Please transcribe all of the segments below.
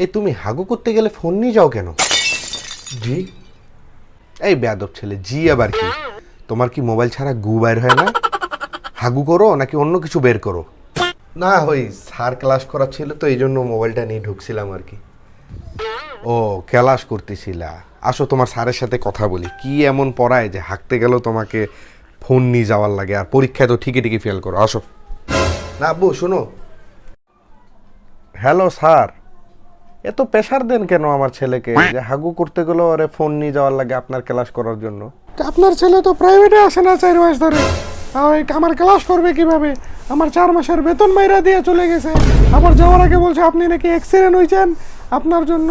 এই তুমি হাগু করতে গেলে ফোন নিয়ে যাও কেন? জি। এই বেয়াদব ছেলে, জি আবার কি? তোমার কি মোবাইল ছাড়া গু বাইর হয় না? হাগু করো নাকি অন্য কিছু বের করো? না, ওই স্যার ক্লাস করা ছিল তো এই জন্য মোবাইলটা নিয়ে ঢুকছিলাম আর কি। ও, ক্লাস করতেছিলা? আসো তোমার স্যারের সাথে কথা বলি। কি এমন পড়ায় যে হাঁকতে গেলেও তোমাকে ফোন নিয়ে যাওয়ার লাগে, আর পরীক্ষায় তো ঠিকই ঠিকই ফেল করো। আসো না আব্বু, শোনো। হ্যালো স্যার, এত প্রেশার দেন কেন আমার ছেলেকে যে হাগু করতে গেলেও আরে ফোন নিয়ে যাওয়ার লাগে আপনার ক্লাস করার জন্য? আপনার ছেলে তো প্রাইভেটে আসে না 4 মাস ধরে, আমার ক্লাস করবে কিভাবে? আমার 4 মাসের বেতন মাইরা দিয়ে চলে গেছে। আবার যাওয়ার আগে বলছে আপনি নাকি অ্যাক্সিডেন্ট হয়েছেন, আপনার জন্য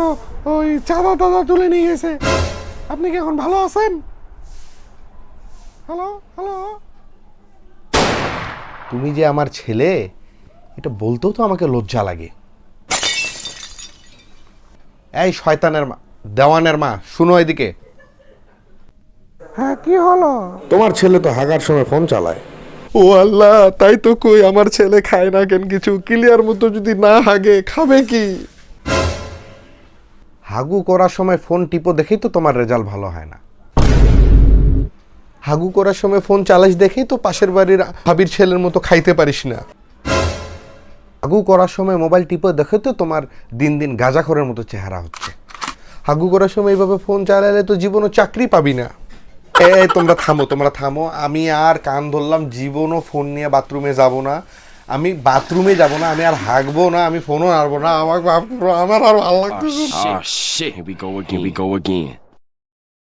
ওই চাঁদা টাদা তুলে নিয়ে গেছে। আপনি কি এখন ভালো আছেন? Hello hello. তুমি যে আমার ছেলে, এটা বলতেও তো আমাকে লজ্জা লাগে। এই শয়তানের মা, দেওয়ানের মা, শুনো এদিকে। হ্যাঁ, কি হলো? তোমার ছেলে তো হাগার সময় ফোন চালায়। ও আল্লাহ, তাই তো কই আমার ছেলে খায় না কেন কিছু। ক্লিয়ার মতো যদি না হাগে খাবে কি? হাগু করার সময় ফোন টিপো দেখেই তো তোমার রেজাল্ট ভালো হয় না। হাগু করার সময় ফোন চালাইস দেখেই তো পাশের বাড়ির ভাবির ছেলের মতো খাইতে পারিস না। হাগু করার সময় মোবাইল টিপো দেখে তো তোমার দিন দিন গাঁজাখোরের মতো চেহারা হচ্ছে। হাগু করার সময় এইভাবে ফোন চালালে তো জীবনও চাকরি পাবি না। এই তোমরা থামো, তোমরা থামো। আমি আর কান ধরলাম, জীবনও ফোন নিয়ে বাথরুমে যাব না। আমি বাথরুমে যাব না, আমি আর হাগবো না, আমি ফোনও আনবো না। আমার আর ভালো লাগতেছে না। Oh shit, here we go again.